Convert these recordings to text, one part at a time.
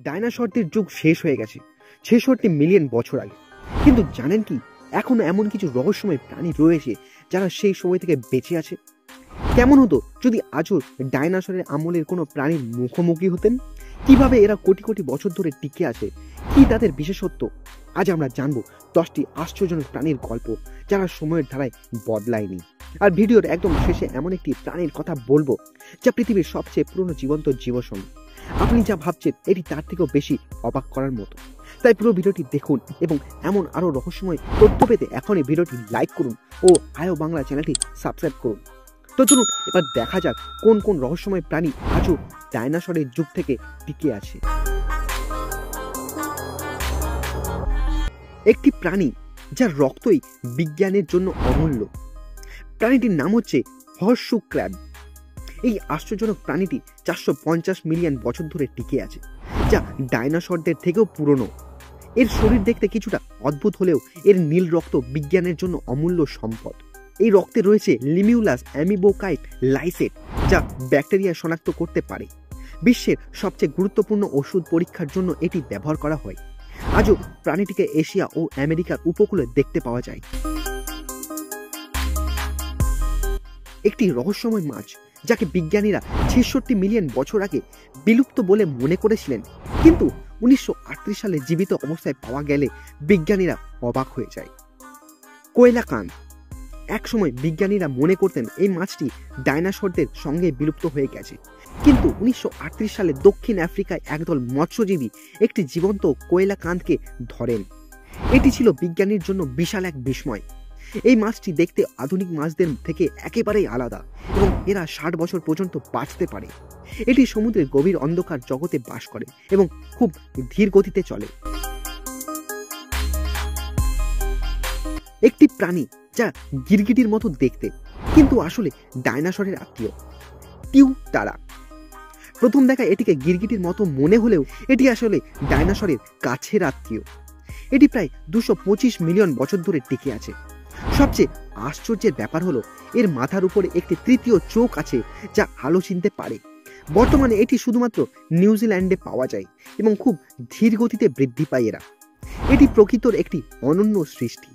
ডাইনোসরদের যুগ শেষ হয়ে গেছে ৬৬ মিলিয়ন বছর আগে। কিন্তু জানেন কি, এখনো এমন কিছু রহস্যময় প্রাণী রয়েছে যারা সেই সময় থেকে বেঁচে আছে। কেমন হতো যদি আজও ডাইনোসরের আমলের কোনো প্রাণীর মুখোমুখি হতেন? কিভাবে এরা কোটি কোটি বছর ধরে টিকে আছে, কি তাদের বিশেষত্ব? আজ আমরা জানবো 10টি আশ্চর্যজনক প্রাণীর গল্প যারা সময়ের ধারায় বদলায়নি। আর ভিডিওর একদম শেষে এমন একটি প্রাণীর কথা বলবো যা পৃথিবীর সবচেয়ে পুরনো জীবন্ত জীবসঙ্গী। আপনি যা ভাবছেন এটি তার থেকেও বেশি অবাক করার মতো। তাই পুরো ভিডিওটি দেখুন এবং এমন আরো রহস্যময় তথ্য পেতে এখনই ভিডিওটি লাইক করুন ও আয়ো বাংলা চ্যানেলটি সাবস্ক্রাইব করুন। তো চলুন এবার দেখা যাক কোন কোন রহস্যময় প্রাণী আজও ডাইনোসরের যুগ থেকে টিকে আছে। একটি প্রাণী যার রক্তই বিজ্ঞানের জন্য অমূল্য। প্রাণীটির নাম হচ্ছে হর্সু ক্র্যাব। এই আশ্চর্যজনক প্রাণীটি 450 মিলিয়ন বছর ধরে টিকে আছে, যা ডাইনোসরদের থেকেও পুরনো। এর শরীর দেখতে কিছুটা অদ্ভুত হলেও এর নীল রক্ত বিজ্ঞানের জন্য অমূল্য সম্পদ। এই রক্তে রয়েছে লিমিউলাস অ্যামিবোকাইট লাইসেট, যা ব্যাকটেরিয়া শনাক্ত করতে পারে। বিশ্বের সবচেয়ে গুরুত্বপূর্ণ ওষুধ পরীক্ষার জন্য এটি ব্যবহার করা হয়। আজও প্রাণীটিকে এশিয়া ও আমেরিকার উপকূলে দেখতে পাওয়া যায়। একটি রহস্যময় মাছ যাকে বিজ্ঞানীরা ৬৬ মিলিয়ন বছর আগে বিলুপ্ত বলে মনে করেছিলেন, কিন্তু 1938 সালে জীবিত অবস্থায় পাওয়া গেলে বিজ্ঞানীরা অবাক হয়ে যায়। কোয়েলাকান্থ। একসময় বিজ্ঞানীরা মনে করতেন এই মাছটি ডাইনোসরদের সঙ্গে বিলুপ্ত হয়ে গেছে, কিন্তু 1938 সালে দক্ষিণ আফ্রিকায় একদল মৎস্যজীবী একটি জীবন্ত কোয়েলাকান্থকে ধরেন। এটি ছিল বিজ্ঞানীর জন্য বিশাল এক বিস্ময়। এই মাছটি দেখতে আধুনিক মাছদের থেকে একেবারেই আলাদা এবং এরা 60 বছর পর্যন্ত বাঁচতে পারে। এটি সমুদ্রের গভীর অন্ধকার জগতে বাস করে এবং খুব ধীর গতিতে চলে। একটি প্রাণী যা গিরগিটির মতো দেখতে কিন্তু আসলে ডাইনোসরের আত্মীয়, টিউটারা। প্রথম দেখায় এটিকে গিরগিটির মতো মনে হলেও এটি আসলে ডাইনোসরের কাছের আত্মীয়। এটি প্রায় 225 মিলিয়ন বছর ধরে টিকে আছে। সবচেয়ে আশ্চর্যের ব্যাপার হলো এর মাথার উপরে একটি তৃতীয় চোখ আছে যা আলো চিনতে পারে। বর্তমানে এটি শুধুমাত্র নিউজিল্যান্ডে পাওয়া যায় এবং খুব ধীর গতিতে বৃদ্ধি পায় এরা। এটি প্রকৃতির একটি অনন্য সৃষ্টি।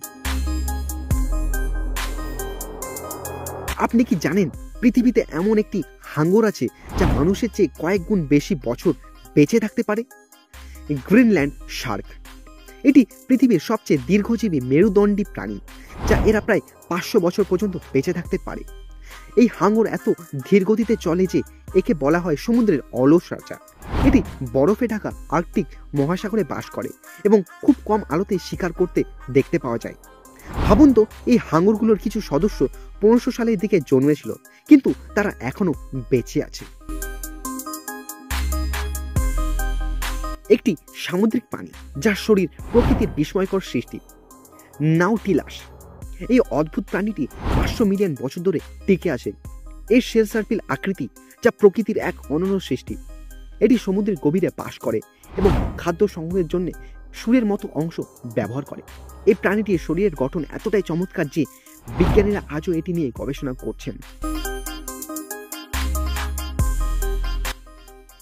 আপনি কি জানেন পৃথিবীতে এমন একটি হাঙ্গর আছে যা মানুষের চেয়ে কয়েক গুণ বেশি বছর বেঁচে থাকতে পারে? Greenland Shark. এটি পৃথিবীর সবচেয়ে দীর্ঘজীবী মেরুদণ্ডী প্রাণী, যা এরা প্রায় 500 বছর পর্যন্ত বেঁচে থাকতে পারে। এই হাঙ্গর এত ধীর গতিতে চলে যে একে বলা হয় সমুদ্রের অলস রাজা। এটি বরফে ঢাকা আর্কটিক মহাসাগরে বাস করে এবং খুব কম আলোতে শিকার করতে দেখতে পাওয়া যায়। ভাবুন তো, এই হাঙ্গরগুলোর কিছু সদস্য 1500 সালের দিকে জন্মেছিল, কিন্তু তারা এখনো বেঁচে আছে। একটি সামুদ্রিক প্রাণী যার শরীর প্রকৃতির বিস্ময়কর সৃষ্টি, নাউটিলাস। এই অদ্ভুত প্রাণীটি 500 মিলিয়ন বছর ধরে টিকে আছে। এর শেল সার্পিল আকৃতি যা প্রকৃতির এক অনন্য সৃষ্টি। এটি সমুদ্রের গভীরে বাস করে এবং খাদ্য সংগ্রহের জন্য সুরের মতো অংশ ব্যবহার করে। এই প্রাণীটির শরীরের গঠন এতটাই চমৎকার যে বিজ্ঞানীরা আজও এটি নিয়ে গবেষণা করছেন।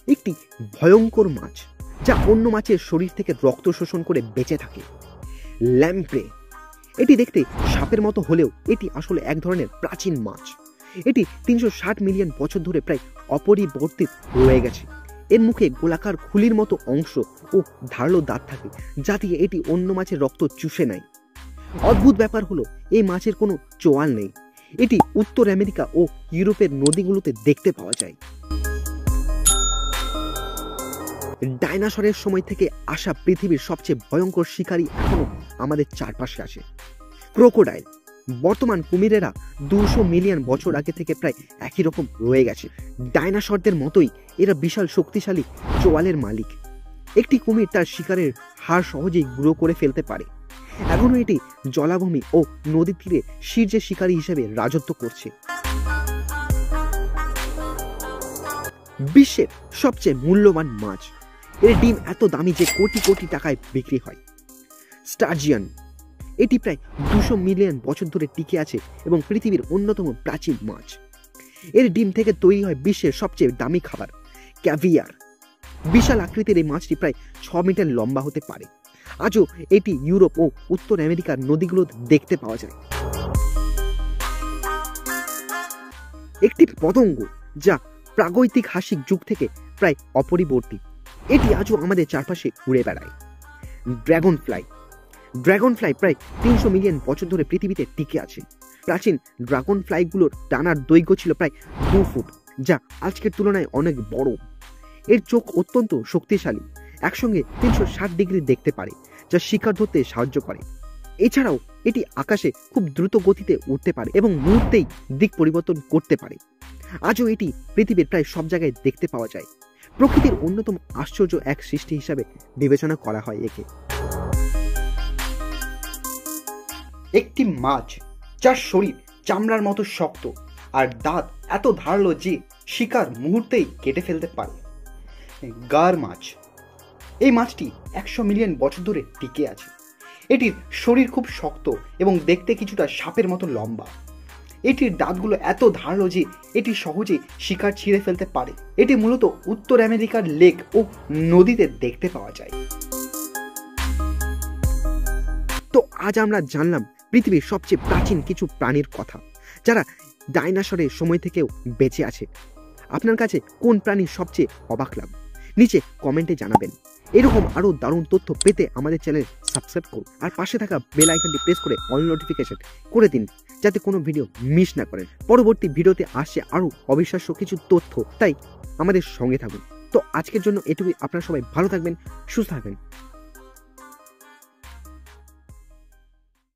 একটি ভয়ঙ্কর মাছ যা অন্য মাছের শরীর থেকে রক্ত শোষণ করে বেঁচে থাকে, ল্যাম্প্রে। এটি দেখতে সাপের মতো হলেও এটি আসলে এক ধরনের প্রাচীন মাছ। এটি 360 মিলিয়ন বছর ধরে প্রায় অপরিবর্তিত রয়ে গেছে। এর মুখে গোলাকার খুলির মতো অংশ ও ধারালো দাঁত থাকে, যা দিয়ে এটি অন্য মাছের রক্ত চুষে নেয়। অদ্ভুত ব্যাপার হলো এই মাছের কোনো চোয়াল নেই। এটি উত্তর আমেরিকা ও ইউরোপের নদীগুলোতে দেখতে পাওয়া যায়। ডাইনোসরের সময় থেকে আসা পৃথিবীর সবচেয়ে ভয়ঙ্কর শিকারী এখনো আমাদের চারপাশে আছে, ক্রোকোডাইল। বর্তমান কুমিরেরা 200 মিলিয়ন বছর আগে থেকে প্রায় একই রকম রয়ে গেছে। ডাইনোসরদের মতোই এরা বিশাল শক্তিশালী চোয়ালের মালিক। একটি কুমির তার শিকারের হাড় সহজেই গুঁড়ো করে ফেলতে পারে। এখনো এটি জলাভূমি ও নদী তীরে শীর্ষে শিকারী হিসেবে রাজত্ব করছে। বিশ্বের সবচেয়ে মূল্যবান মাছ। এর ডিম এত দামি যে কোটি কোটি টাকায় বিক্রি হয়, স্টার্জিয়ান। এটি প্রায় 200 মিলিয়ন বছর ধরে টিকে আছে এবং পৃথিবীর অন্যতম প্রাচীন মাছ। এর ডিম থেকে তৈরি হয় বিশ্বের সবচেয়ে দামি খাবার, ক্যাভিয়ার। বিশাল আকৃতির এই মাছটি প্রায় 6 মিটার লম্বা হতে পারে। আজও এটি ইউরোপ ও উত্তর আমেরিকার নদীগুলো দেখতে পাওয়া যায়। একটি পতঙ্গ যা প্রাগৈতিহাসিক যুগ থেকে প্রায় অপরিবর্তী, এটি আজও আমাদের চারপাশে উড়ে বেড়ায়। Dragon fly. ড্রাগন ফ্লাই প্রায় 300 মিলিয়ন বছর ধরে পৃথিবীতে টিকে আছে। প্রাচীন ড্রাগন ফ্লাইগুলোর ডানার দৈর্ঘ্য ছিল প্রায় 2 ফুট, যা আজকের তুলনায় অনেক বড়। এর চোখ অত্যন্ত শক্তিশালী, একসঙ্গে 360 ডিগ্রি দেখতে পারে, যা শিকার ধরতে সাহায্য করে। এছাড়াও এটি আকাশে খুব দ্রুত গতিতে উঠতে পারে এবং মুহূর্তেই দিক পরিবর্তন করতে পারে। আজও এটি পৃথিবীর প্রায় সব জায়গায় দেখতে পাওয়া যায়। প্রকৃতির অন্যতম আশ্চর্য এক সৃষ্টি হিসাবে বিবেচনা করা হয় একে। একটি মাছ যার শরীর চামড়ার মতো শক্ত আর দাঁত এত ধারালো যে শিকার মুহূর্তেই কেটে ফেলতে পারে। গার মাছ। এই মাছটি 100 মিলিয়ন বছর ধরে টিকে আছে। এটির শরীর খুব শক্ত এবং দেখতে কিছুটা সাপের মতো লম্বা। এটির দাঁতগুলো এত ধারালো যে এটি সহজে শিকার ছিঁড়ে ফেলতে পারে। এটি মূলত উত্তর আমেরিকার লেক ও নদীতে দেখতে পাওয়া যায়। তো আজ আমরা জানলাম পৃথিবীর সবচেয়ে প্রাচীন কিছু প্রাণীর কথা, যারা ডাইনোসরের সময় থেকেও বেঁচে আছে। আপনার কাছে কোন প্রাণী সবচেয়ে অবাক লাগবে নিচে কমেন্টে জানাবেন। এরকম আরো দারুণ তথ্য পেতে আমাদের চ্যানেল সাবস্ক্রাইব করুন আর পাশে থাকা বেল আইকনটি প্রেস করে অল নোটিফিকেশন করে দিন, যাতে কোনো ভিডিও মিস না করেন। পরবর্তী ভিডিওতে আসছে আরো অবিশ্বাস্য কিছু তথ্য, তাই আমাদের সঙ্গে থাকুন। তো আজকের জন্য এটুকুই। আপনারা সবাই ভালো থাকবেন, সুস্থ থাকবেন।